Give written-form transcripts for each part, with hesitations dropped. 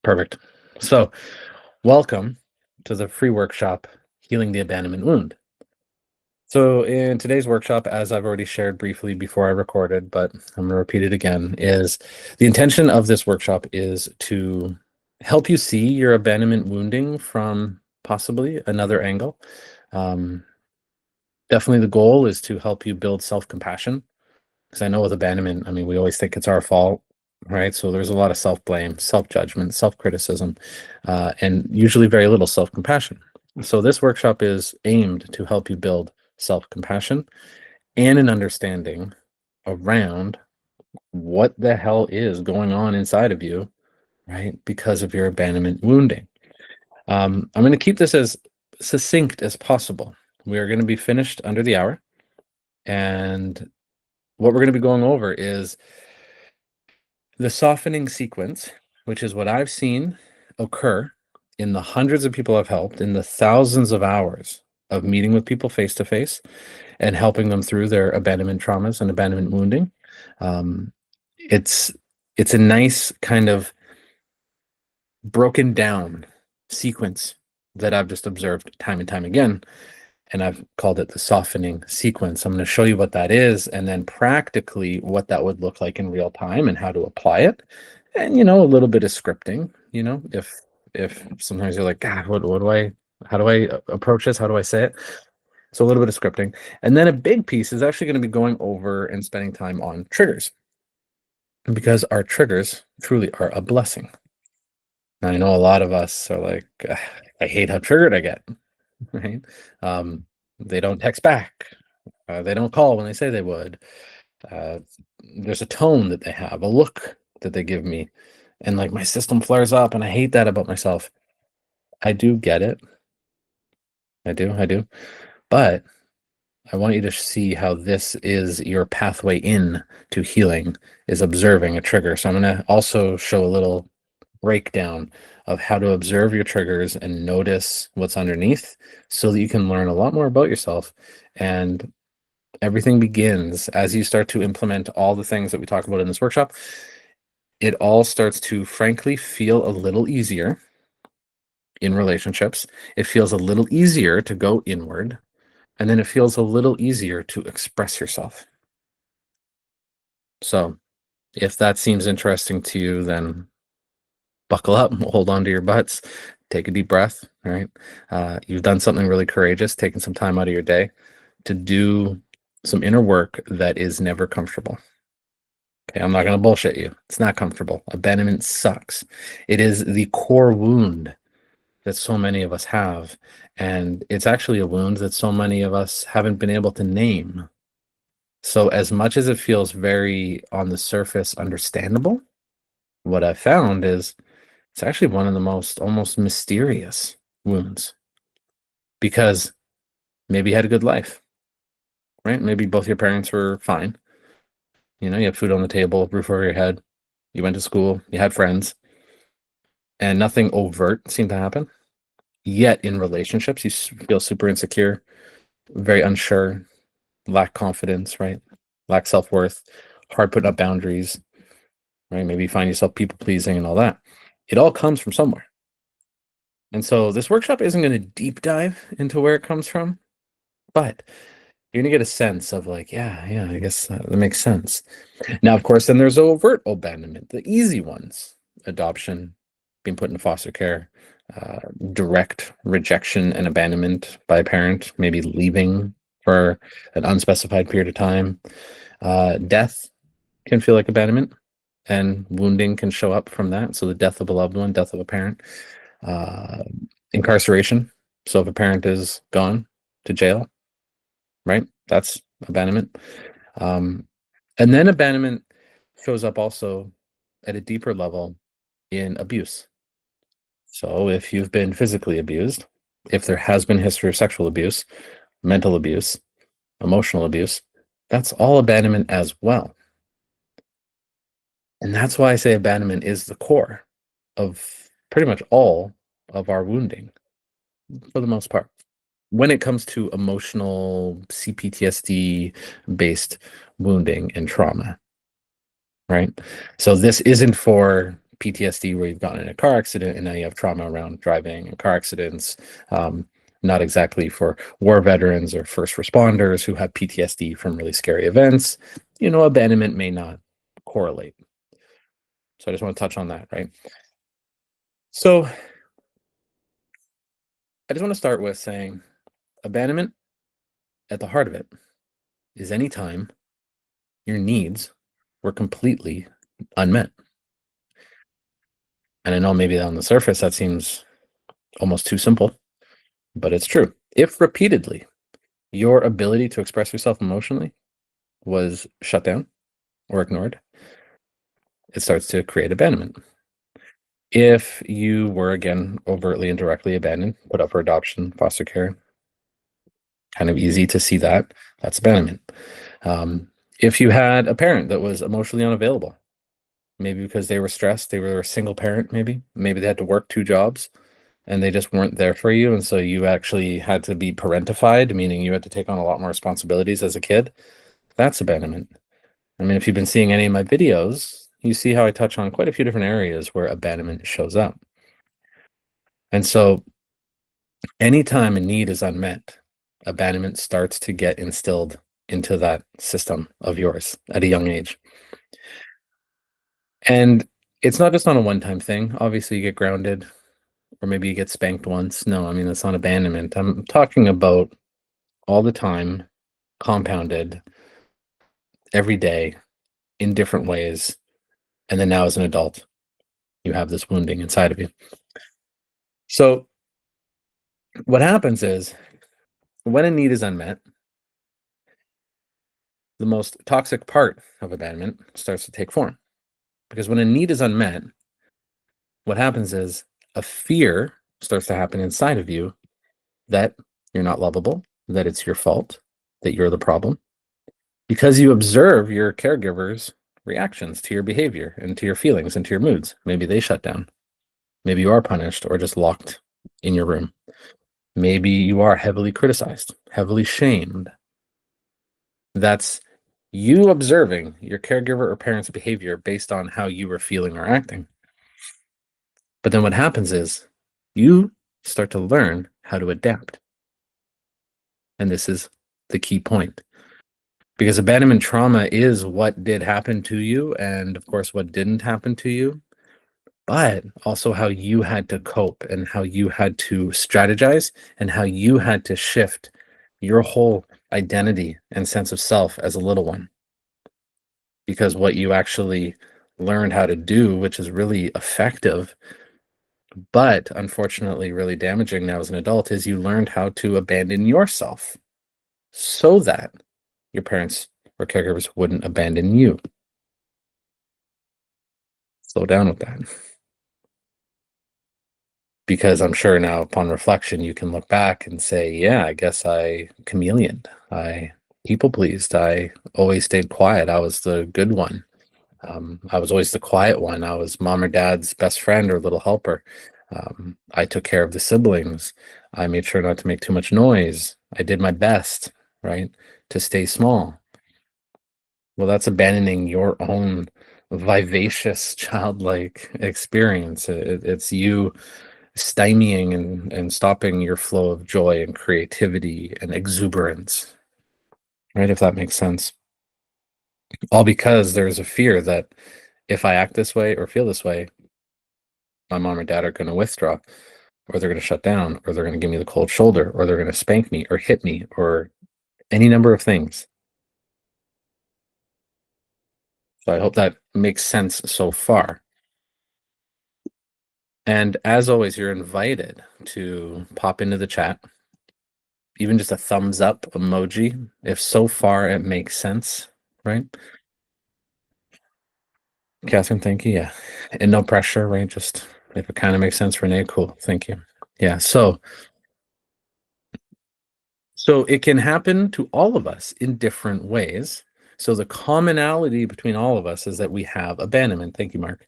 Perfect. So, welcome to the free workshop, Healing the Abandonment Wound. So, in today's workshop, as I've already shared briefly before I recorded, but I'm going to repeat it again, is the intention of this workshop is to help you see your abandonment wounding from possibly another angle. Definitely the goal is to help you build self-compassion, because I know with abandonment, I mean, we always think it's our fault, right? So there's a lot of self-blame, self-judgment, self-criticism, and usually very little self-compassion. So this workshop is aimed to help you build self-compassion and an understanding around what the hell is going on inside of you, right? Because of your abandonment wounding. I'm going to keep this as succinct as possible. We are going to be finished under the hour. And what we're going to be going over is the softening sequence, which is what I've seen occur in the hundreds of people I've helped, in the thousands of hours of meeting with people face to face and helping them through their abandonment traumas and abandonment wounding. Um, it's a nice kind of broken down sequence that I've just observed time and time again. And I've called it the softening sequence. I'm going to show you what that is and then practically what that would look like in real time and how to apply it. And, a little bit of scripting, if sometimes you're like, God, how do I approach this? How do I say it? So a little bit of scripting. And then a big piece is actually going to be going over and spending time on triggers, because our triggers truly are a blessing. Now, I know a lot of us are like, I hate how triggered I get, right? They don't text back. They don't call when they say they would. There's a tone that they have, a look that they give me, and like my system flares up, and I hate that about myself. I do get it. I do. But I want you to see how this is your pathway in to healing, is observing a trigger. So I'm going to also show a little breakdown of how to observe your triggers and notice what's underneath so that you can learn a lot more about yourself. And everything begins as you start to implement all the things that we talk about in this workshop. It all starts to, frankly, feel a little easier in relationships. It feels a little easier to go inward, and then it feels a little easier to express yourself. So if that seems interesting to you, then buckle up, hold on to your butts, take a deep breath, right? You've done something really courageous, taking some time out of your day to do some inner work that is never comfortable. Okay, I'm not going to bullshit you. It's not comfortable. Abandonment sucks. It is the core wound that so many of us have. And it's actually a wound that so many of us haven't been able to name. So as much as it feels very on the surface understandable, what I've found is it's actually one of the most almost mysterious wounds, because maybe you had a good life, right? Maybe both your parents were fine. You had food on the table, roof over your head. You went to school, you had friends, and nothing overt seemed to happen. Yet in relationships, you feel super insecure, very unsure, lack confidence, right? Lack self-worth, hard putting up boundaries, right? Maybe you find yourself people pleasing and all that. It all comes from somewhere. And so this workshop isn't going to deep dive into where it comes from, but you're going to get a sense of like, yeah, I guess that makes sense. Now, of course, then there's overt abandonment, the easy ones: adoption, being put in foster care, direct rejection and abandonment by a parent, maybe leaving for an unspecified period of time. Death can feel like abandonment, and wounding can show up from that. So the death of a loved one, death of a parent, incarceration. So if a parent is gone to jail, right? That's abandonment. And then abandonment shows up also at a deeper level in abuse. So if you've been physically abused, if there has been history of sexual abuse, mental abuse, emotional abuse, that's all abandonment as well. And that's why I say abandonment is the core of pretty much all of our wounding, for the most part. When it comes to emotional CPTSD based wounding and trauma, right? So this isn't for PTSD where you've gotten in a car accident and now you have trauma around driving and car accidents. Not exactly for war veterans or first responders who have PTSD from really scary events. Abandonment may not correlate. So I just want to touch on that, right? So I just want to start with saying abandonment, at the heart of it, is any time your needs were completely unmet. And I know maybe on the surface that seems almost too simple, but it's true. If repeatedly your ability to express yourself emotionally was shut down or ignored, it starts to create abandonment. If you were, again, overtly and directly abandoned, put up for adoption, foster care, kind of easy to see that, that's abandonment. If you had a parent that was emotionally unavailable, maybe because they were stressed, they were a single parent, maybe they had to work 2 jobs and they just weren't there for you. And so you actually had to be parentified, meaning you had to take on a lot more responsibilities as a kid. That's abandonment. I mean, if you've been seeing any of my videos, you see how I touch on quite a few different areas where abandonment shows up. And so anytime a need is unmet, abandonment starts to get instilled into that system of yours at a young age. And it's not just on a one-time thing. Obviously, you get grounded, or maybe you get spanked once. No, I mean, that's not abandonment. I'm talking about all the time, compounded, every day, in different ways. And then now as an adult, you have this wounding inside of you. So what happens is when a need is unmet, the most toxic part of abandonment starts to take form. Because when a need is unmet, what happens is a fear starts to happen inside of you that you're not lovable, that it's your fault, that you're the problem, because you observe your caregiver's reactions to your behavior and to your feelings and to your moods. Maybe they shut down. Maybe you are punished or just locked in your room. Maybe you are heavily criticized, heavily shamed. That's you observing your caregiver or parent's behavior based on how you were feeling or acting. But then what happens is you start to learn how to adapt. And this is the key point. Because abandonment trauma is what did happen to you, and of course, what didn't happen to you, but also how you had to cope and how you had to strategize and how you had to shift your whole identity and sense of self as a little one. Because what you actually learned how to do, which is really effective, but unfortunately really damaging now as an adult, is you learned how to abandon yourself so that your parents or caregivers wouldn't abandon you. Slow down with that. Because I'm sure now upon reflection, you can look back and say, yeah, I guess I chameleoned. I people pleased. I always stayed quiet. I was the good one. I was always the quiet one. I was mom or dad's best friend or little helper. I took care of the siblings. I made sure not to make too much noise. I did my best, right, to stay small. Well, that's abandoning your own vivacious, childlike experience. It's you stymieing and stopping your flow of joy and creativity and exuberance, right? If that makes sense. All because there's a fear that if I act this way or feel this way, my mom or dad are going to withdraw, or they're going to shut down, or they're going to give me the cold shoulder, or they're going to spank me or hit me, or any number of things. So I hope that makes sense so far. And as always, you're invited to pop into the chat, even just a thumbs up emoji, if so far it makes sense, right? Catherine, thank you. Yeah. And no pressure, right? Just if it kind of makes sense, Renee, cool. Thank you. Yeah. So it can happen to all of us in different ways. So the commonality between all of us is that we have abandonment. Thank you, Mark.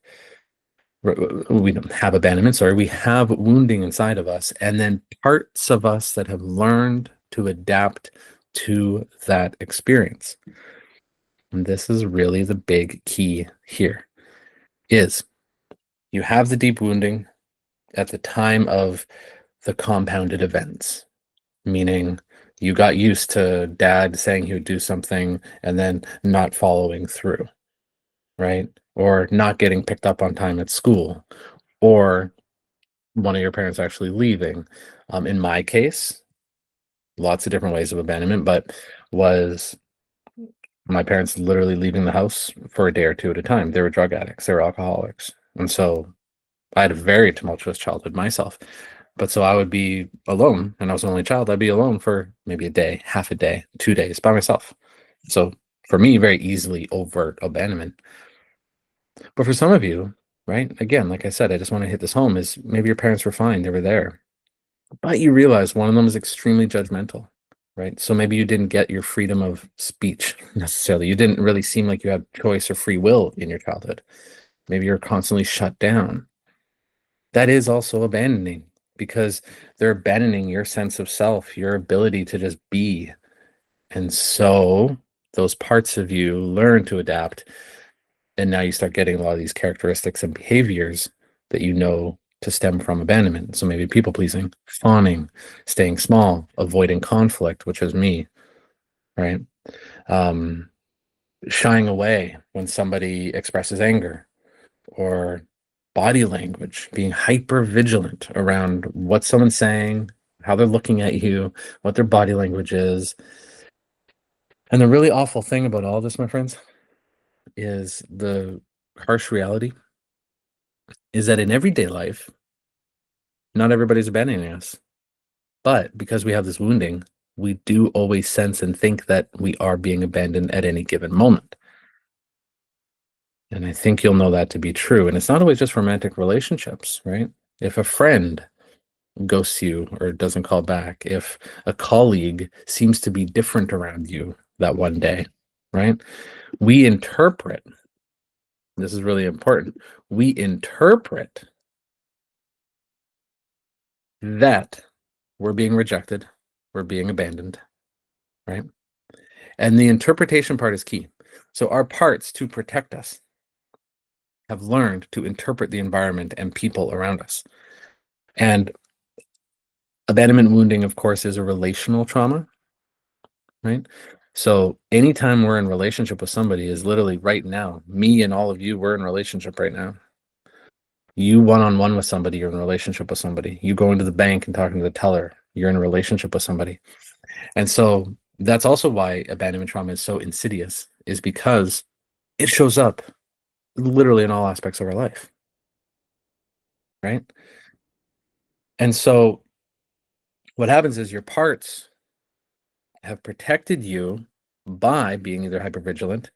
We don't have abandonment, sorry. We have wounding inside of us, and then parts of us that have learned to adapt to that experience. And this is really the big key here is You have the deep wounding at the time of the compounded events, meaning you got used to dad saying he would do something and then not following through, right? Or not getting picked up on time at school, or one of your parents actually leaving. In my case, lots of different ways of abandonment, but was my parents literally leaving the house for a day or two at a time. They were drug addicts, they were alcoholics. And so I had a very tumultuous childhood myself. But so I would be alone, and I was an only child. I'd be alone for maybe a day, half a day, 2 days by myself. So for me, very easily overt abandonment. But for some of you, right, again, like I said, I just want to hit this home, is maybe your parents were fine, they were there. But you realize one of them is extremely judgmental, right? So maybe you didn't get your freedom of speech necessarily. You didn't really seem like you had choice or free will in your childhood. Maybe you're constantly shut down. That is also abandoning, because they're abandoning your sense of self, your ability to just be. And so those parts of you learn to adapt. And now you start getting a lot of these characteristics and behaviors that you know to stem from abandonment. So maybe people pleasing, fawning, staying small, avoiding conflict, which is me, right? Shying away when somebody expresses anger, or body language, being hyper vigilant around what someone's saying, how they're looking at you, what their body language is. And the really awful thing about all this, my friends, is the harsh reality is that in everyday life, not everybody's abandoning us. But because we have this wounding, we do always sense and think that we are being abandoned at any given moment. And I think you'll know that to be true. And it's not always just romantic relationships, right? If a friend ghosts you or doesn't call back, if a colleague seems to be different around you that one day, right? We interpret, this is really important, we interpret that we're being rejected, we're being abandoned, right? And the interpretation part is key. So our parts to protect us have learned to interpret the environment and people around us. And abandonment wounding, of course, is a relational trauma, right? So anytime we're in relationship with somebody is literally right now, me and all of you, we're in relationship right now. You one-on-one with somebody, you're in a relationship with somebody. You go into the bank and talking to the teller, you're in a relationship with somebody. And so that's also why abandonment trauma is so insidious, is because it shows up literally in all aspects of our life, right? And so what happens is your parts have protected you by being either hypervigilant,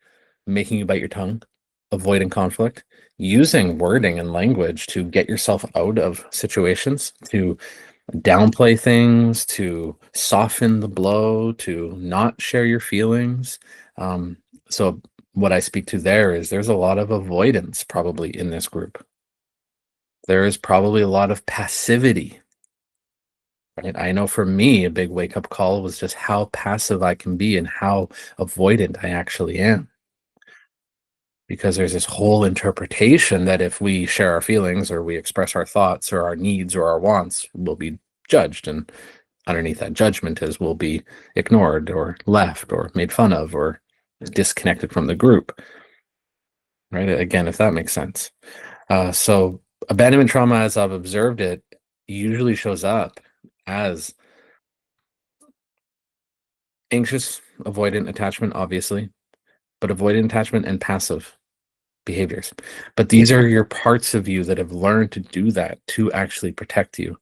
making you bite your tongue, avoiding conflict, using wording and language to get yourself out of situations, to downplay things, to soften the blow, to not share your feelings. So what I speak to there is there's a lot of avoidance probably in this group. There is probably a lot of passivity. Right? I know for me, a big wake up call was just how passive I can be and how avoidant I actually am. Because there's this whole interpretation that if we share our feelings or we express our thoughts or our needs or our wants, we'll be judged. And underneath that judgment is we'll be ignored or left or made fun of or disconnected from the group. Right? Again, if that makes sense. So abandonment trauma, as I've observed it, usually shows up as anxious, avoidant attachment, obviously, but avoidant attachment and passive behaviors. But these are your parts of you that have learned to do that to actually protect you.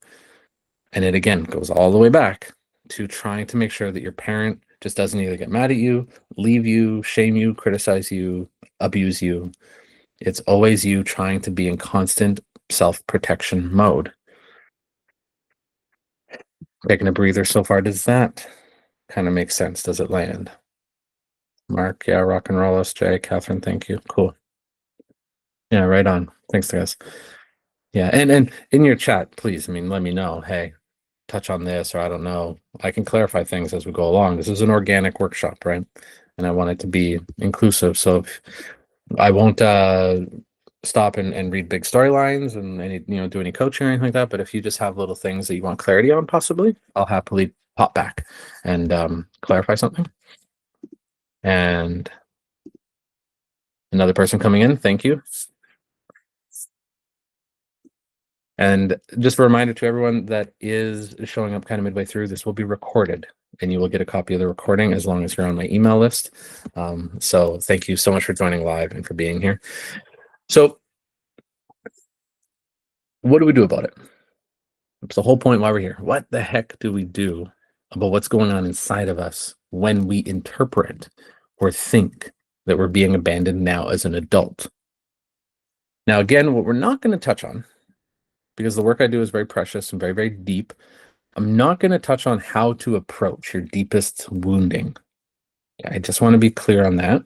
And it again goes all the way back to trying to make sure that your parent just doesn't either get mad at you, leave you, shame you, criticize you, abuse you. It's always you trying to be in constant self-protection mode. Taking a breather so far, does that kind of make sense? Does it land? Mark, yeah, rock and roll, SJ, Catherine, thank you. Cool. Yeah, right on. Thanks, guys. Yeah, and in your chat, please, I mean, let me know, hey, touch on this, or I don't know. I can clarify things as we go along. This is an organic workshop, right? And I want it to be inclusive. So I won't stop and read big storylines and any, do any coaching or anything like that. But if you just have little things that you want clarity on, possibly, I'll happily pop back and clarify something. And another person coming in, thank you. And just a reminder to everyone that is showing up kind of midway through, this will be recorded and you will get a copy of the recording as long as you're on my email list. So thank you so much for joining live and for being here. So what do we do about it? It's the whole point why we're here. What the heck do we do about what's going on inside of us when we interpret or think that we're being abandoned now as an adult? Now, again, what we're not going to touch on, because the work I do is very precious and very, very deep, I'm not going to touch on how to approach your deepest wounding. I just want to be clear on that.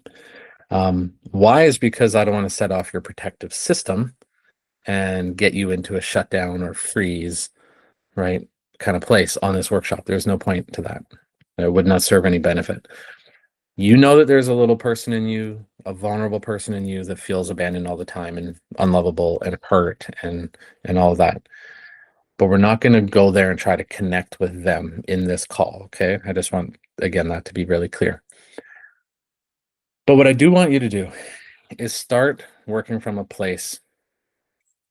Why is because I don't want to set off your protective system and get you into a shutdown or freeze, right, kind of place on this workshop. There's no point to that. It would not serve any benefit. You know that there's a little person in you, a vulnerable person in you that feels abandoned all the time and unlovable and hurt and all of that. But we're not going to go there and try to connect with them in this call, okay? I just want, again, that to be really clear. But what I do want you to do is start working from a place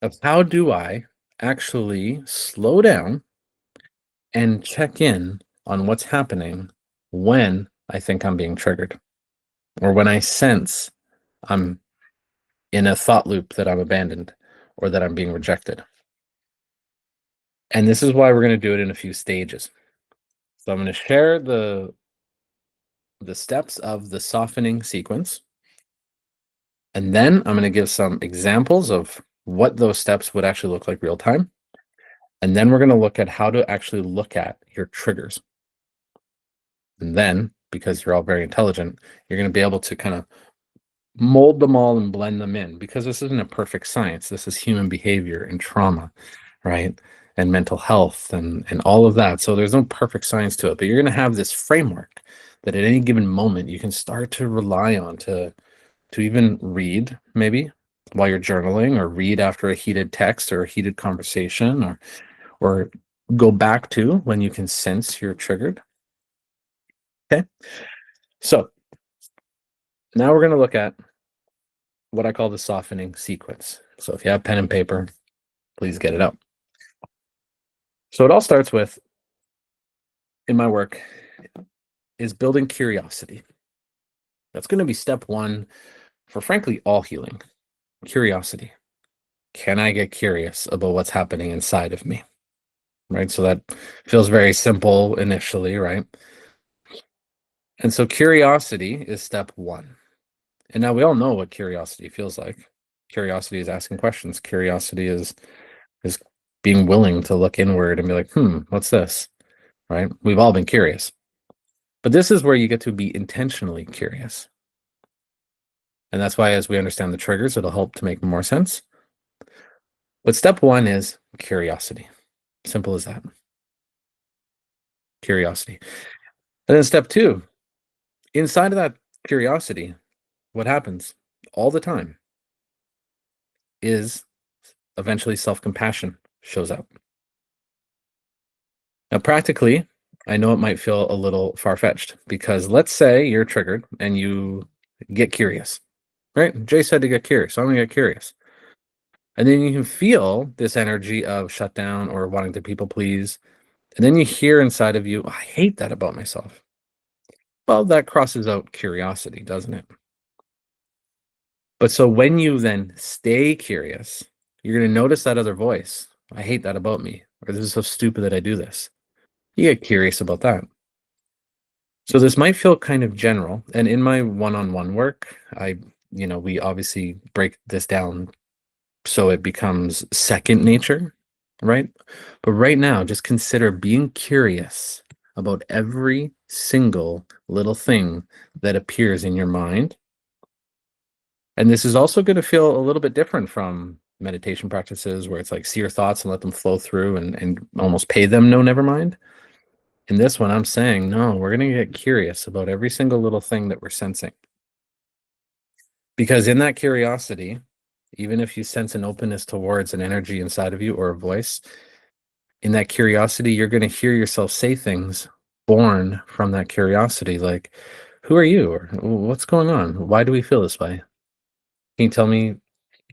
of how do I actually slow down and check in on what's happening when I think I'm being triggered or when I sense I'm in a thought loop that I'm abandoned or that I'm being rejected. And this is why we're going to do it in a few stages. So I'm going to share the steps of the softening sequence. And then I'm going to give some examples of what those steps would actually look like real time. And then we're going to look at how to actually look at your triggers. And then, because you're all very intelligent, you're going to be able to kind of mold them all and blend them in, because this isn't a perfect science. This is human behavior and trauma, right? And mental health and all of that. So there's no perfect science to it, but you're going to have this framework that at any given moment you can start to rely on to even read, maybe while you're journaling, or read after a heated text or a heated conversation, or go back to when you can sense you're triggered. Okay. So now we're going to look at what I call the softening sequence. So if you have pen and paper, please get it out. So it all starts with, in my work, is building curiosity. That's going to be step one for, frankly, all healing. Curiosity. Can I get curious about what's happening inside of me? Right? So that feels very simple initially, right? And so curiosity is step one. And now we all know what curiosity feels like. Curiosity is asking questions. Curiosity is being willing to look inward and be like, what's this? Right? We've all been curious. But this is where you get to be intentionally curious. And that's why, as we understand the triggers, it'll help to make more sense. But step one is curiosity. Simple as that. Curiosity. And then step two, inside of that curiosity, what happens all the time is eventually self-compassion shows up. Now, practically, I know it might feel a little far-fetched, because let's say you're triggered and you get curious, right? Jay said to get curious, so I'm gonna get curious. And then you can feel this energy of shutdown or wanting to people please. And then you hear inside of you, I hate that about myself. Well, that crosses out curiosity, doesn't it? But so when you then stay curious, you're going to notice that other voice. I hate that about me. Or this is so stupid that I do this. You get curious about that. So this might feel kind of general. And in my one-on-one work, we obviously break this down so it becomes second nature, right? But right now, just consider being curious about every single little thing that appears in your mind. And this is also going to feel a little bit different from meditation practices where it's like see your thoughts and let them flow through and almost pay them no, never mind. In this one, I'm saying, no, we're going to get curious about every single little thing that we're sensing. Because in that curiosity, even if you sense an openness towards an energy inside of you or a voice, in that curiosity, you're going to hear yourself say things born from that curiosity, like, who are you? Or what's going on? Why do we feel this way? Can you tell me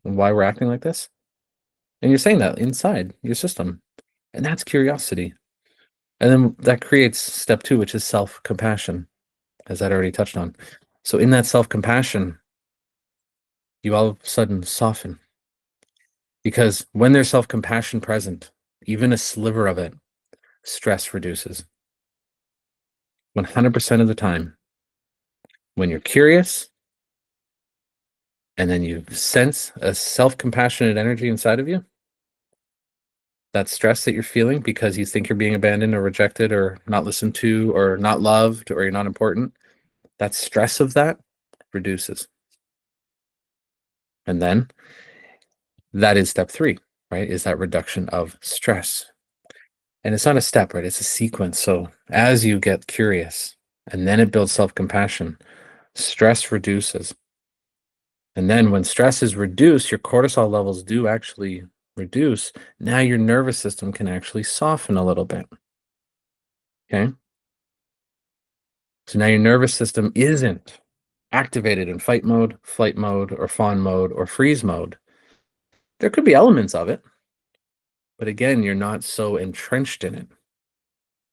why we're acting like this? And you're saying that inside your system. And that's curiosity. And then that creates step two, which is self-compassion, as I'd already touched on. So in that self-compassion, you all of a sudden soften. Because when there's self-compassion present, even a sliver of it, stress reduces. 100% of the time, when you're curious, and then you sense a self-compassionate energy inside of you, that stress that you're feeling because you think you're being abandoned or rejected or not listened to or not loved or you're not important, that stress of that reduces. And then that is step three, right? Is that reduction of stress. And it's not a step, right? It's a sequence. So as you get curious and then it builds self-compassion, stress reduces. And then when stress is reduced, your cortisol levels do actually reduce. Now your nervous system can actually soften a little bit. Okay. So now your nervous system isn't activated in fight mode, flight mode, or fawn mode, or freeze mode. There could be elements of it, but again, you're not so entrenched in it.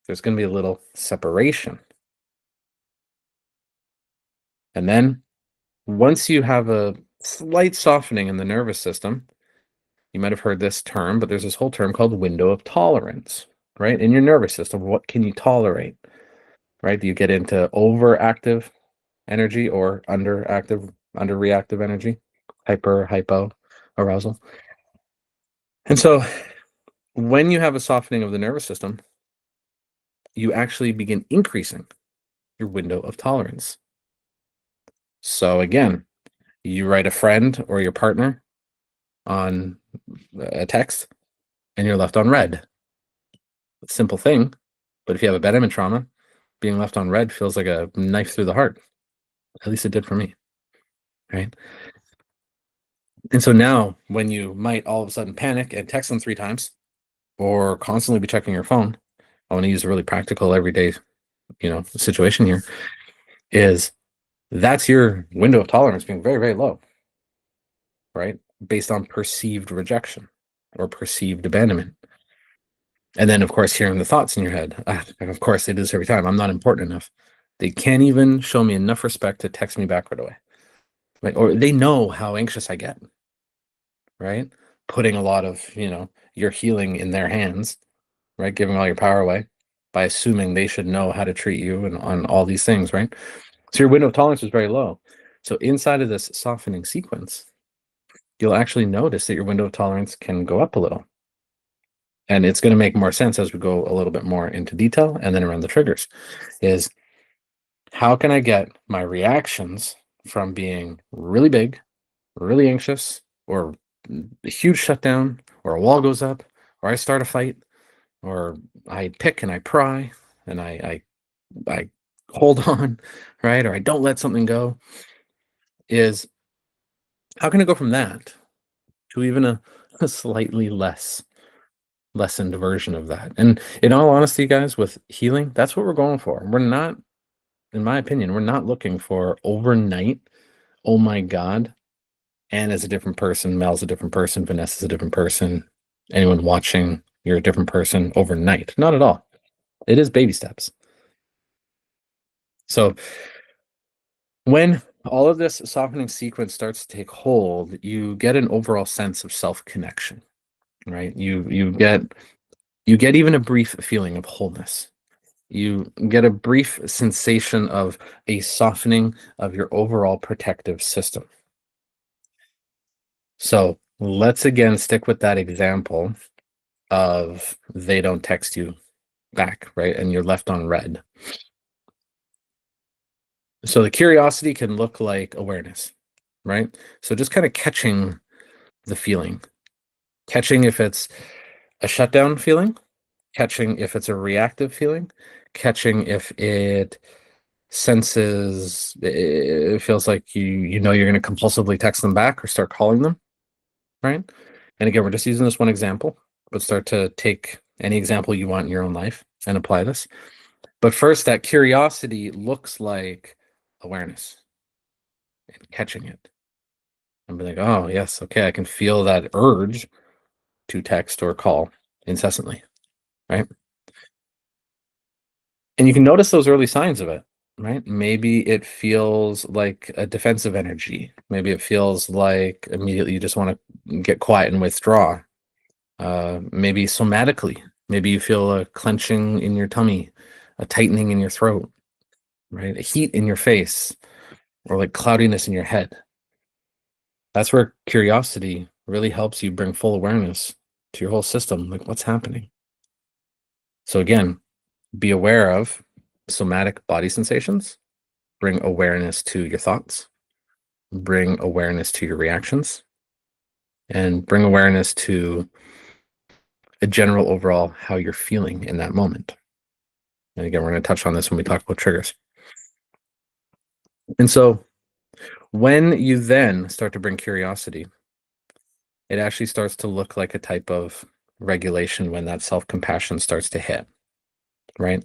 There's going to be a little separation. And then once you have a slight softening in the nervous system, you might have heard this term, but there's this whole term called window of tolerance, right? In your nervous system, what can you tolerate, right? Do you get into overactive energy or underreactive energy, hypo arousal? And so when you have a softening of the nervous system, you actually begin increasing your window of tolerance. So again, you write a friend or your partner on a text and you're left on red. Simple thing, but if you have abandonment trauma, being left on red feels like a knife through the heart. At least it did for me, right? And so now when you might all of a sudden panic and text them 3 times or constantly be checking your phone, I want to use a really practical everyday, situation here, is that's your window of tolerance being very, very low, right? Based on perceived rejection or perceived abandonment. And then, of course, hearing the thoughts in your head. And of course, they do this every time. I'm not important enough. They can't even show me enough respect to text me back right away. Right? Or they know how anxious I get, right? Putting a lot of, your healing in their hands, right? Giving all your power away by assuming they should know how to treat you and on all these things, right? So your window of tolerance is very low. So inside of this softening sequence, you'll actually notice that your window of tolerance can go up a little. And it's going to make more sense as we go a little bit more into detail and then around the triggers is how can I get my reactions from being really big, really anxious, or a huge shutdown, or a wall goes up, or I start a fight, or I pick and I pry and I hold on, right? Or I don't let something go, is how can I go from that to even a slightly lessened version of that? And in all honesty, guys, with healing, that's what we're going for. We're not, in my opinion, we're not looking for overnight, oh my God, Anna's a different person, Mel's a different person, Vanessa's a different person, anyone watching, you're a different person overnight. Not at all. It is baby steps. So when all of this softening sequence starts to take hold, you get an overall sense of self-connection, right? You get even a brief feeling of wholeness. You get a brief sensation of a softening of your overall protective system. So let's again stick with that example of they don't text you back, right? And you're left on red. So the curiosity can look like awareness, right? So just kind of catching the feeling, catching if it's a shutdown feeling, catching if it's a reactive feeling, catching if it senses it feels like you know you're going to compulsively text them back or start calling them, right? And again, we're just using this one example, but start to take any example you want in your own life and apply this. But first, that curiosity looks like awareness and catching it and be like, oh, yes, okay, I can feel that urge to text or call incessantly, right? And you can notice those early signs of it, right? Maybe it feels like a defensive energy. Maybe it feels like immediately you just want to get quiet and withdraw. Maybe somatically, maybe you feel a clenching in your tummy, a tightening in your throat, right? A heat in your face, or like cloudiness in your head. That's where curiosity really helps you bring full awareness to your whole system, like what's happening. So again, be aware of somatic body sensations, bring awareness to your thoughts, bring awareness to your reactions, and bring awareness to a general overall how you're feeling in that moment. And again, we're going to touch on this when we talk about triggers. And so when you then start to bring curiosity, it actually starts to look like a type of regulation when that self-compassion starts to hit, right?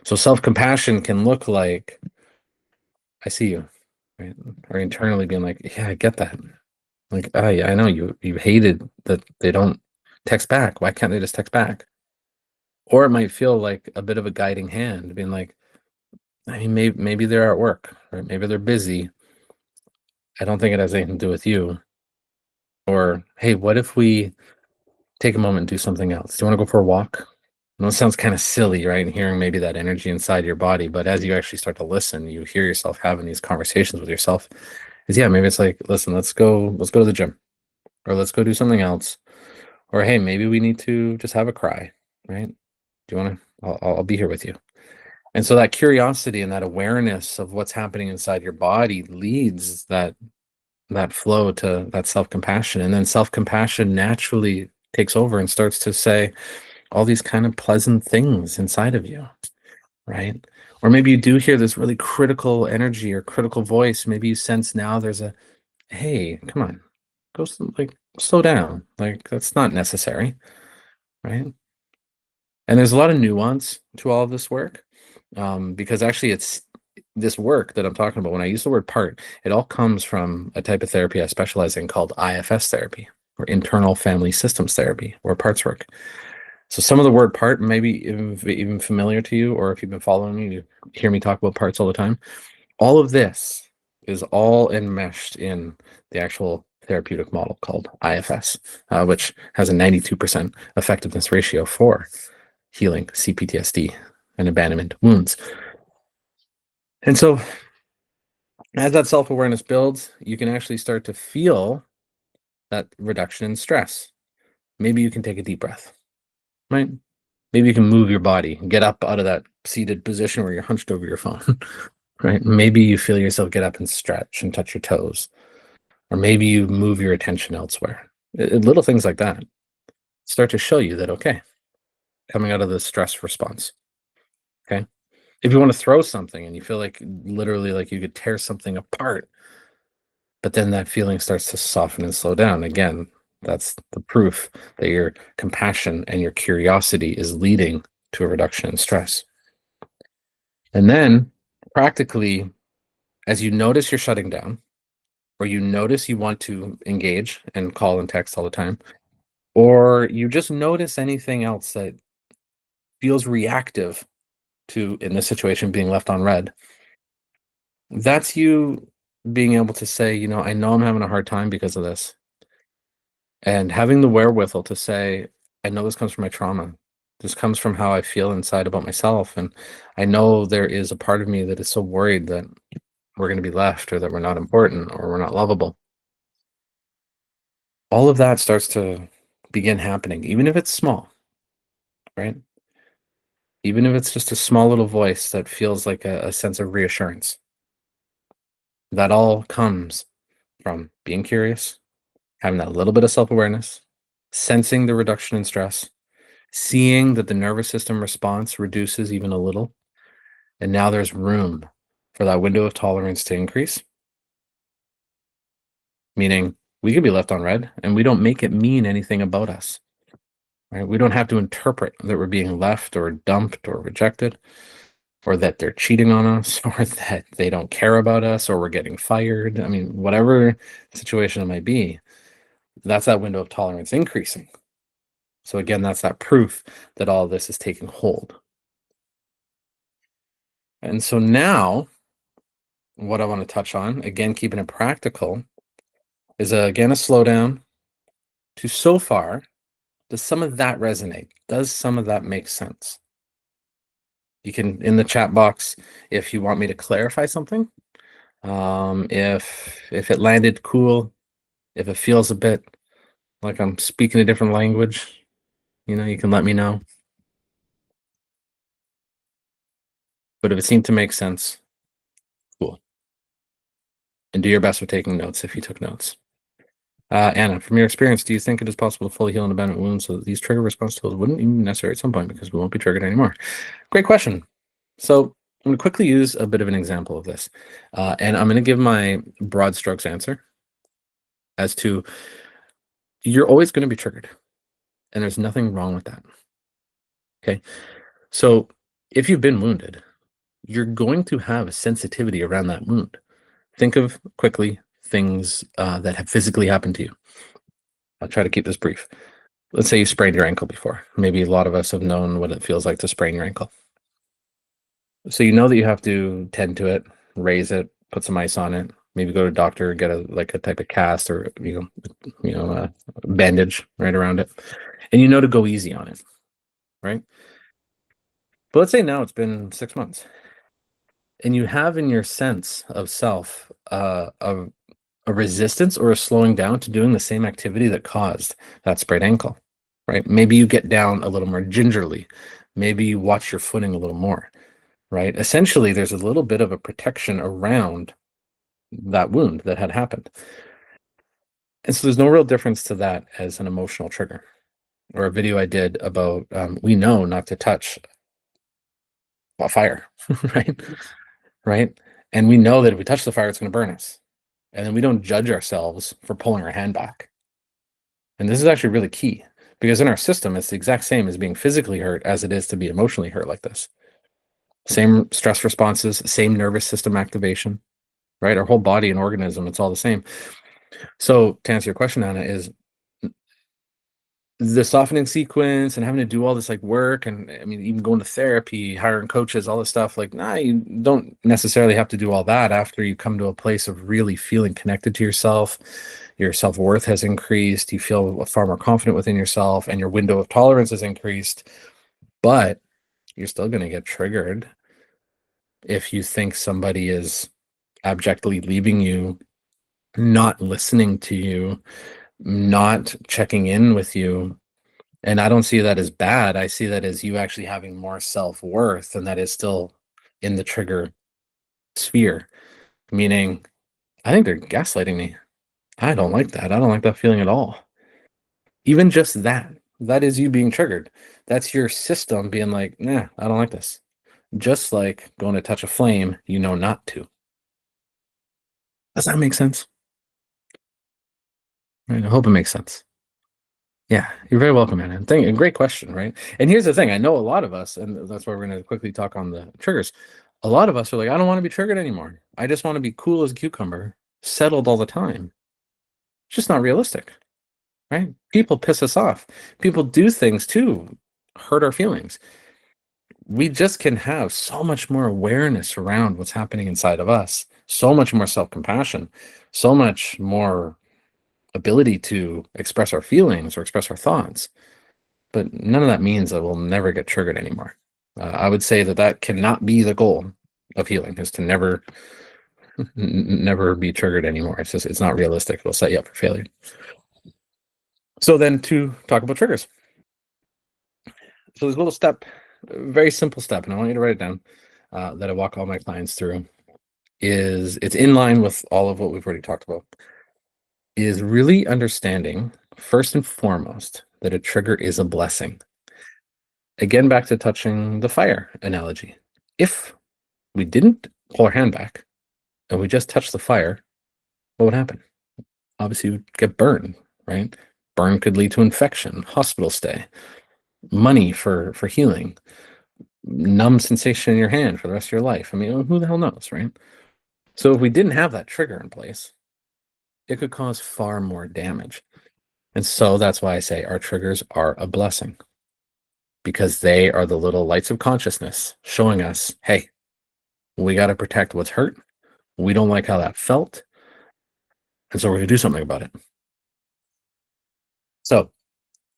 So self-compassion can look like, I see you, right? Or internally being like, yeah, I get that. Like, oh, yeah, I know you hated that they don't text back. Why can't they just text back? Or it might feel like a bit of a guiding hand, being like, I mean, maybe they're at work, right? Maybe they're busy. I don't think it has anything to do with you. Or, hey, what if we take a moment and do something else? Do you want to go for a walk? I know it sounds kind of silly, right? And hearing maybe that energy inside your body, but as you actually start to listen, you hear yourself having these conversations with yourself. Is yeah, maybe it's like, listen, let's go to the gym, or let's go do something else, or hey, maybe we need to just have a cry, right? Do you want to? I'll be here with you. And so that curiosity and that awareness of what's happening inside your body leads that flow to that self-compassion, and then self-compassion naturally takes over and starts to say all these kind of pleasant things inside of you, right? Or maybe you do hear this really critical energy or critical voice. Maybe you sense now there's a, hey, come on, like slow down. Like that's not necessary, right? And there's a lot of nuance to all of this work, because actually it's this work that I'm talking about. When I use the word part, it all comes from a type of therapy I specialize in called IFS therapy, or internal family systems therapy, or parts work. So some of the word part may be even familiar to you, or if you've been following me, you hear me talk about parts all the time. All of this is all enmeshed in the actual therapeutic model called IFS, which has a 92% effectiveness ratio for healing CPTSD and abandonment wounds. And so as that self-awareness builds, you can actually start to feel that reduction in stress. Maybe you can take a deep breath, right? Maybe you can move your body, get up out of that seated position where you're hunched over your phone, right? Maybe you feel yourself get up and stretch and touch your toes, or maybe you move your attention elsewhere. Little things like that start to show you that, okay, coming out of the stress response, okay? If you want to throw something and you feel like literally like you could tear something apart, but then that feeling starts to soften and slow down. Again, that's the proof that your compassion and your curiosity is leading to a reduction in stress. And then practically, as you notice you're shutting down, or you notice you want to engage and call and text all the time, or you just notice anything else that feels reactive to, in this situation, being left on red, that's you being able to say, I know I'm having a hard time because of this. And having the wherewithal to say, I know this comes from my trauma. This comes from how I feel inside about myself. And I know there is a part of me that is so worried that we're going to be left, or that we're not important, or we're not lovable. All of that starts to begin happening, even if it's small, right? Even if it's just a small little voice that feels like a sense of reassurance. That all comes from being curious, having that little bit of self-awareness, sensing the reduction in stress, seeing that the nervous system response reduces even a little, and now there's room for that window of tolerance to increase. Meaning We can be left on red, and we don't make it mean anything about us. Right? We don't have to interpret that we're being left or dumped or rejected, or that they're cheating on us, or that they don't care about us, or we're getting fired. I mean, whatever situation it might be, that's that window of tolerance increasing. So again, that's that proof that all of this is taking hold. And so now, what I want to touch on, again, keeping it practical, is again a slowdown to so far. Does some of that resonate? Does some of that make sense? You can, in the chat box, if you want me to clarify something, if it landed cool, if it feels a bit like I'm speaking a different language, you can let me know. But if it seemed to make sense, cool. And do your best with taking notes if you took notes. Anna, from your experience, do you think it is possible to fully heal an abandonment wound so that these trigger response tools wouldn't even be necessary at some point because we won't be triggered anymore? Great question. So I'm going to quickly use a bit of an example of this. And I'm going to give my broad strokes answer as to you're always going to be triggered. And there's nothing wrong with that. Okay. So if you've been wounded, you're going to have a sensitivity around that wound. Think of quickly things that have physically happened to you. I'll try to keep this brief. Let's say you sprained your ankle before. Maybe a lot of us have known what it feels like to sprain your ankle. So you know that you have to tend to it, raise it, put some ice on it, maybe go to a doctor, get a type of cast or a bandage right around it, and you know to go easy on it, right? But let's say now it's been 6 months, and you have in your sense of self a resistance or a slowing down to doing the same activity that caused that sprained ankle, right? Maybe you get down a little more gingerly, maybe you watch your footing a little more, right? Essentially, there's a little bit of a protection around that wound that had happened. And so there's no real difference to that as an emotional trigger. Or a video I did about we know not to touch a fire, right? Right. And we know that if we touch the fire, it's going to burn us. And then we don't judge ourselves for pulling our hand back. And this is actually really key because in our system, it's the exact same as being physically hurt as it is to be emotionally hurt like this. Same stress responses, same nervous system activation, right? Our whole body and organism, it's all the same. So to answer your question, Anna, is the softening sequence and having to do all this like work, and I mean, even going to therapy, hiring coaches, all this stuff, like, nah, you don't necessarily have to do all that after you come to a place of really feeling connected to yourself. Your self-worth has increased, you feel far more confident within yourself, and your window of tolerance has increased. But you're still going to get triggered if you think somebody is abjectly leaving you, not listening to you, not checking in with you. And I don't see that as bad. I see that as you actually having more self-worth, and that is still in the trigger sphere, meaning I think they're gaslighting me. I don't like that. I don't like that feeling at all. Even just that is you being triggered. That's your system being like, nah, I don't like this. Just like going to touch a flame, you know not to. Does that make sense? Right, I hope it makes sense. Yeah, you're very welcome, man. And a great question, right? And here's the thing: I know a lot of us, and that's why we're going to quickly talk on the triggers. A lot of us are like, I don't want to be triggered anymore. I just want to be cool as a cucumber, settled all the time. It's just not realistic, right? People piss us off. People do things to hurt our feelings. We just can have so much more awareness around what's happening inside of us, so much more self-compassion, so much more ability to express our feelings or express our thoughts. But none of that means that we'll never get triggered anymore. I would say that cannot be the goal of healing, is to never never be triggered anymore. It's not realistic. It'll set you up for failure. So then to talk about triggers. So there's a little step, a very simple step, and I want you to write it down, that I walk all my clients through. It's in line with all of what we've already talked about. Is really understanding, first and foremost, that a trigger is a blessing. Again, back to touching the fire analogy. If we didn't pull our hand back and we just touched the fire, what would happen? obviously you get burned, right? Burn could lead to infection, hospital stay, money for healing, numb sensation in your hand for the rest of your life. I mean, who the hell knows, right? So if we didn't have that trigger in place, it could cause far more damage. And so that's why I say our triggers are a blessing, because they are the little lights of consciousness showing us, hey, we got to protect what's hurt. We don't like how that felt. And so we're going to do something about it. So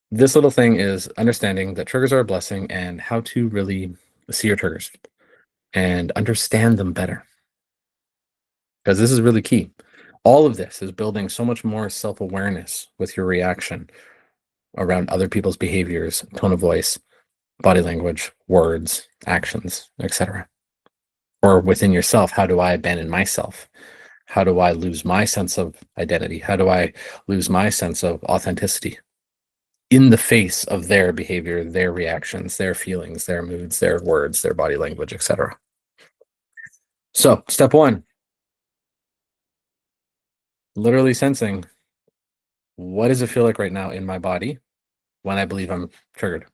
this little thing is understanding that triggers are a blessing and how to really see your triggers and understand them better. Because this is really key. All of this is building so much more self-awareness with your reaction around other people's behaviors, tone of voice, body language, words, actions, etc. Or within yourself, how do I abandon myself? How do I lose my sense of identity? How do I lose my sense of authenticity in the face of their behavior, their reactions, their feelings, their moods, their words, their body language, etc.? So, step one, literally sensing, what does it feel like right now in my body when I believe I'm triggered?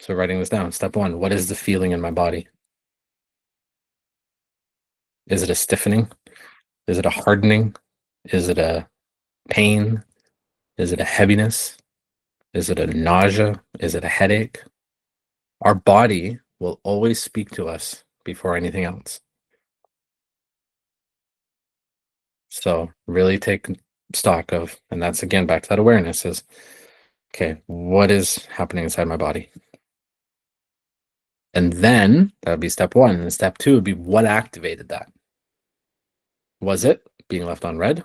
So writing this down, step one, what is the feeling in my body? Is it a stiffening? Is it a hardening? Is it a pain? Is it a heaviness? Is it a nausea? Is it a headache? Our body will always speak to us before anything else. So really take stock of, and that's again back to that awareness is, okay, what is happening inside my body? And then that would be step one. And step two would be, what activated that? Was it being left on red?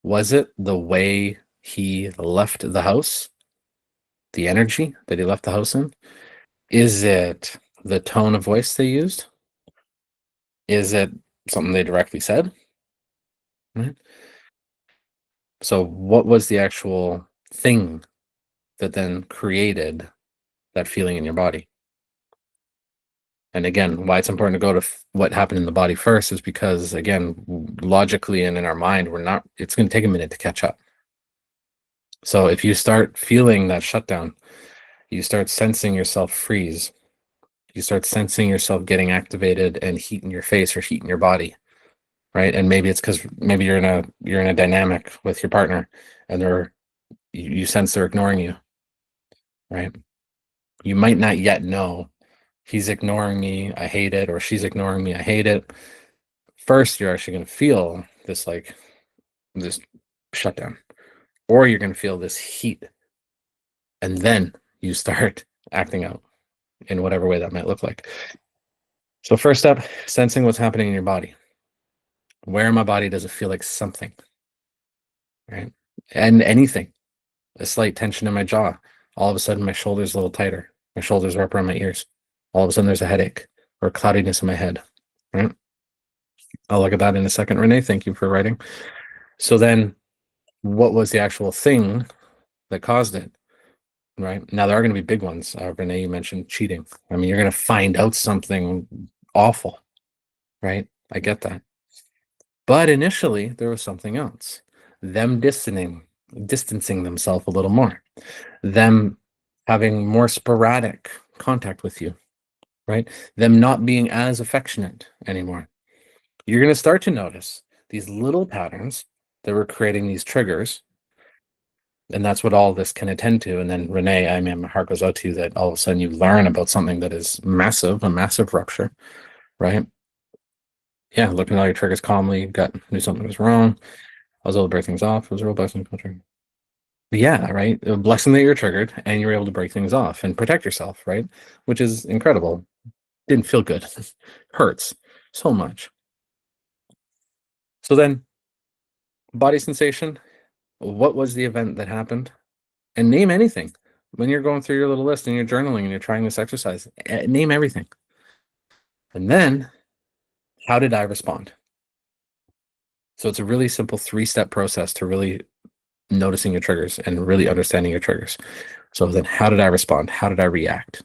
Was it the way he left the house? The energy that he left the house in? Is it the tone of voice they used? Is it something they directly said? Right? So what was the actual thing that then created that feeling in your body? And again, why it's important to go to what happened in the body first is because, again, logically and in our mind, it's going to take a minute to catch up. So if you start feeling that shutdown, you start sensing yourself freeze, you start sensing yourself getting activated and heat in your face or heat in your body, right? And maybe it's because maybe you're in a dynamic with your partner and you sense they're ignoring you, right? You might not yet know, he's ignoring me, I hate it, or she's ignoring me, I hate it. First, you're actually going to feel this shutdown, or you're going to feel this heat, and then you start acting out in whatever way that might look like. So first step, sensing what's happening in your body. Where in my body does it feel like something, right? And anything, a slight tension in my jaw. All of a sudden, my shoulder's a little tighter. My shoulders are up around my ears. All of a sudden, there's a headache or cloudiness in my head, right? I'll look at that in a second, Renee. Thank you for writing. So then, what was the actual thing that caused it, right? Now, there are going to be big ones. Renee, you mentioned cheating. I mean, you're going to find out something awful, right? I get that. But initially, there was something else. Them distancing themselves a little more. Them having more sporadic contact with you, right? Them not being as affectionate anymore. You're going to start to notice these little patterns that were creating these triggers. And that's what all this can attend to. And then Renee, I mean, my heart goes out to you that all of a sudden you learn about something that is massive, a massive rupture, right? Yeah, looking at all your triggers calmly, knew something was wrong. I was able to break things off. It was a real blessing. Yeah, right. A blessing that you're triggered and you're able to break things off and protect yourself, right? Which is incredible. Didn't feel good. Hurts so much. So then, body sensation. What was the event that happened? And name anything. When you're going through your little list and you're journaling and you're trying this exercise, name everything. And then, how did I respond? So it's a really simple 3-step process to really noticing your triggers and really understanding your triggers. So then how did I respond? How did I react?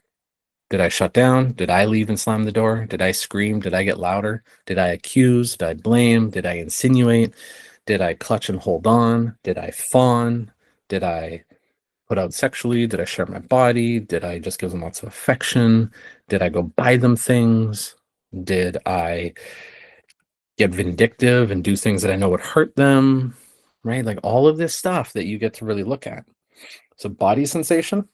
Did I shut down? Did I leave and slam the door? Did I scream? Did I get louder? Did I accuse? Did I blame? Did I insinuate? Did I clutch and hold on? Did I fawn? Did I put out sexually? Did I share my body? Did I just give them lots of affection? Did I go buy them things? Did I get vindictive and do things that I know would hurt them? Right? Like all of this stuff that you get to really look at. So, body sensation,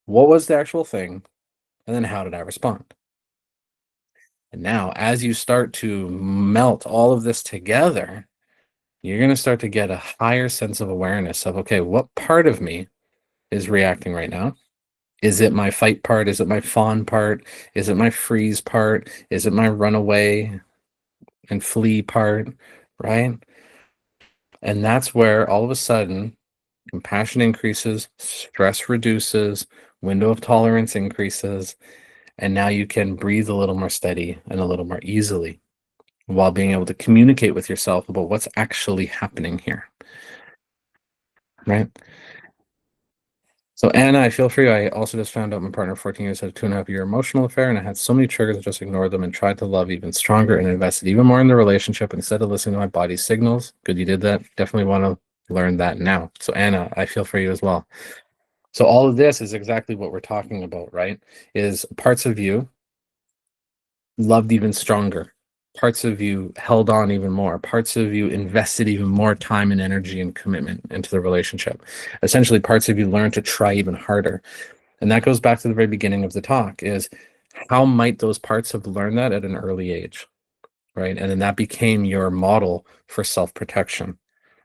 what was the actual thing? And then how did I respond? And now, as you start to melt all of this together, you're going to start to get a higher sense of awareness of, okay, what part of me is reacting right now? Is it my fight part? Is it my fawn part? Is it my freeze part? Is it my runaway and flee part? Right? And that's where all of a sudden compassion increases, stress reduces, window of tolerance increases, and now you can breathe a little more steady and a little more easily while being able to communicate with yourself about what's actually happening here. Right? So Anna, I feel for you. I also just found out my partner of 14 years had a 2.5-year emotional affair, and I had so many triggers, I just ignored them and tried to love even stronger and invested even more in the relationship instead of listening to my body's signals. Good, you did that. Definitely want to learn that now. So Anna, I feel for you as well. So all of this is exactly what we're talking about, right? Is parts of you loved even stronger. Parts of you held on even more. Parts of you invested even more time and energy and commitment into the relationship. Essentially, parts of you learned to try even harder. And that goes back to the very beginning of the talk, is how might those parts have learned that at an early age, right? And then that became your model for self-protection.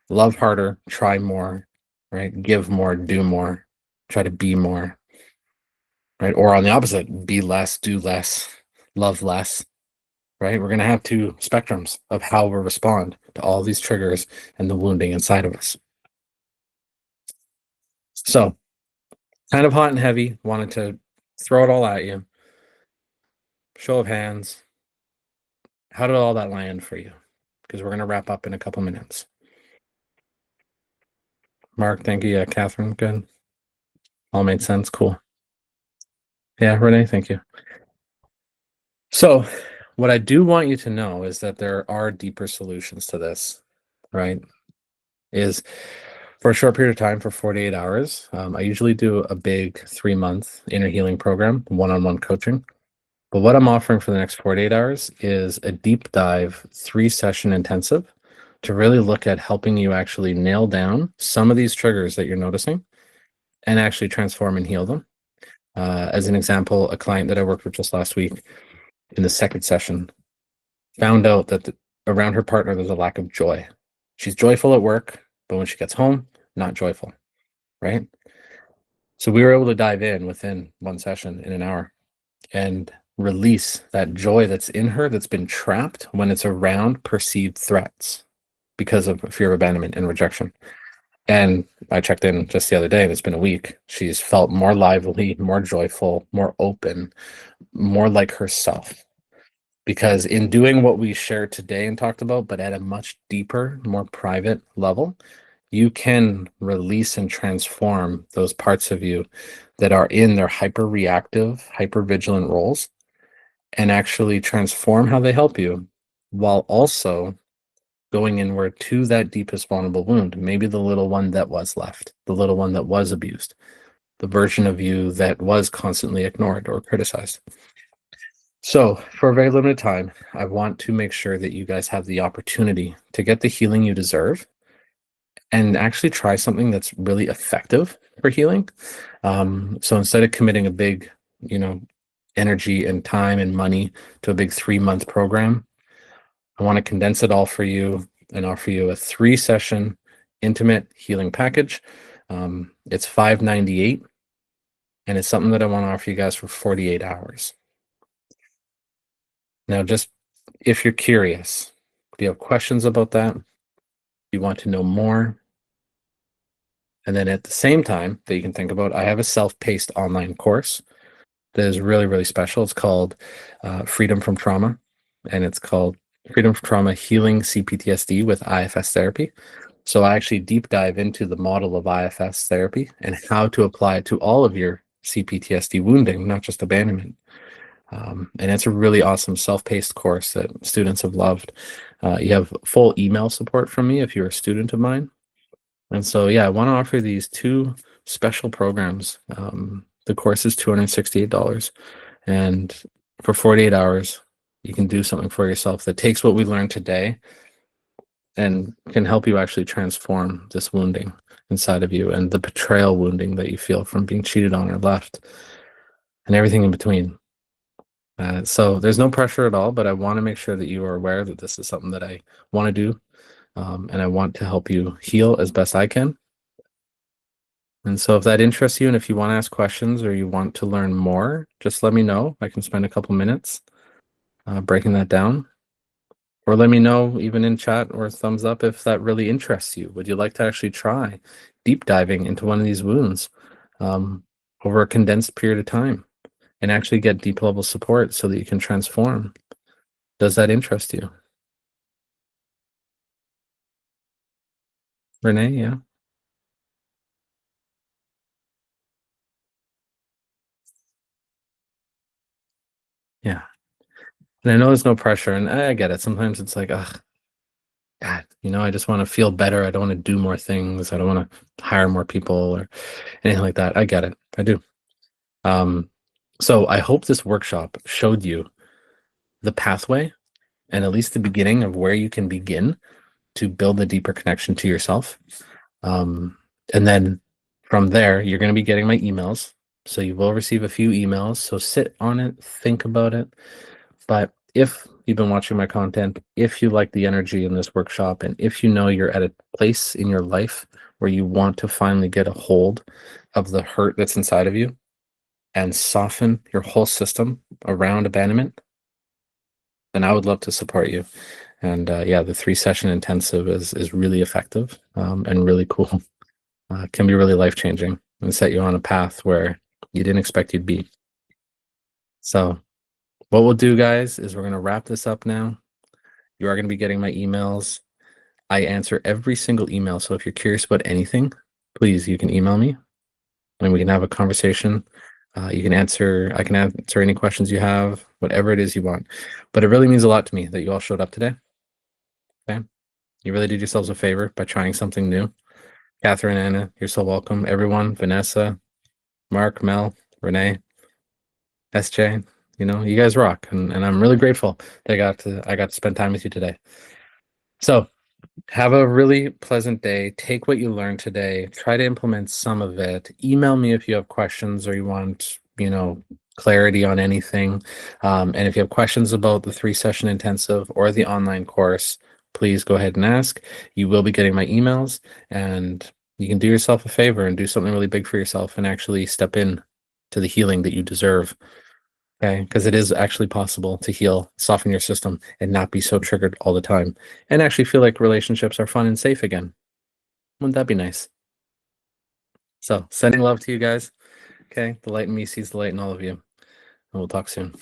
Love harder, try more, right? Give more, do more, try to be more, right? Or on the opposite, be less, do less, love less, right? We're going to have two spectrums of how we respond to all these triggers and the wounding inside of us. So, kind of hot and heavy, wanted to throw it all at you. Show of hands. How did all that land for you? Because we're going to wrap up in a couple minutes. Mark, thank you. Yeah, Catherine, good. All made sense. Cool. Yeah, Renee, thank you. So, what I do want you to know is that there are deeper solutions to this, right? Is for a short period of time, for 48 hours, I usually do a big 3-month inner healing program, one-on-one coaching. But what I'm offering for the next 48 hours is a deep dive 3-session intensive to really look at helping you actually nail down some of these triggers that you're noticing and actually transform and heal them. As an example, a client that I worked with just last week in the second session found out that around her partner, there's a lack of joy. She's joyful at work, but when she gets home, not joyful, right? So we were able to dive in within one session in an hour and release that joy that's in her that's been trapped when it's around perceived threats because of fear of abandonment and rejection. And I checked in just the other day, and it's been a week. She's felt more lively, more joyful, more open, more like herself. Because in doing what we shared today and talked about, but at a much deeper, more private level, you can release and transform those parts of you that are in their hyper reactive, hyper vigilant roles and actually transform how they help you while also going inward to that deepest vulnerable wound, maybe the little one that was left, the little one that was abused, the version of you that was constantly ignored or criticized. So for a very limited time, I want to make sure that you guys have the opportunity to get the healing you deserve and actually try something that's really effective for healing. So instead of committing a big, energy and time and money to a big 3-month program, I want to condense it all for you and offer you a 3-session intimate healing package. It's $598, and it's something that I want to offer you guys for 48 hours. Now, just if you're curious, do you have questions about that? Do you want to know more? And then at the same time that you can think about, I have a self-paced online course that is really, really special. It's called Freedom from Trauma, and it's called Freedom from Trauma Healing CPTSD with IFS Therapy. So I actually deep dive into the model of IFS therapy and how to apply it to all of your CPTSD wounding, not just abandonment. And it's a really awesome self-paced course that students have loved. You have full email support from me if you're a student of mine. And so, yeah, I want to offer these two special programs. The course is $268, and for 48 hours, you can do something for yourself that takes what we learned today and can help you actually transform this wounding inside of you and the betrayal wounding that you feel from being cheated on or left and everything in between. So there's no pressure at all, but I want to make sure that you are aware that this is something that I want to do, and I want to help you heal as best I can. And so if that interests you and if you want to ask questions or you want to learn more, just let me know. I can spend a couple minutes breaking that down. Or let me know even in chat or thumbs up if that really interests you. Would you like to actually try deep diving into one of these wounds over a condensed period of time and actually get deep level support so that you can transform? Does that interest you? Renee, yeah? Yeah. And I know there's no pressure, and I get it. Sometimes it's like, ugh, God, I just want to feel better. I don't want to do more things. I don't want to hire more people or anything like that. I get it. I do. Um, so I hope this workshop showed you the pathway and at least the beginning of where you can begin to build a deeper connection to yourself. Um, and then from there, you're going to be getting my emails. So you will receive a few emails. So sit on it, think about it. But if you've been watching my content, if you like the energy in this workshop, and if you know you're at a place in your life where you want to finally get a hold of the hurt that's inside of you and soften your whole system around abandonment, then I would love to support you. And yeah, the 3 session intensive is really effective and really cool. Can be really life changing and set you on a path where you didn't expect you'd be. So, what we'll do, guys, is we're going to wrap this up now. You are going to be getting my emails. I answer every single email. So, if you're curious about anything, please, you can email me and we can have a conversation. I can answer any questions you have, whatever it is you want. But it really means a lot to me that you all showed up today. Okay. You really did yourselves a favor by trying something new. Catherine, Anna, you're so welcome. Everyone, Vanessa, Mark, Mel, Renee, SJ, you guys rock. And I'm really grateful that I got to spend time with you today. So have a really pleasant day. Take what you learned today. Try to implement some of it. Email me if you have questions or you want, clarity on anything. And if you have questions about the 3 session intensive or the online course, please go ahead and ask. You will be getting my emails, and you can do yourself a favor and do something really big for yourself and actually step in to the healing that you deserve. Okay, because it is actually possible to heal, soften your system, and not be so triggered all the time, and actually feel like relationships are fun and safe again. Wouldn't that be nice? So, sending love to you guys. Okay, the light in me sees the light in all of you, and we'll talk soon.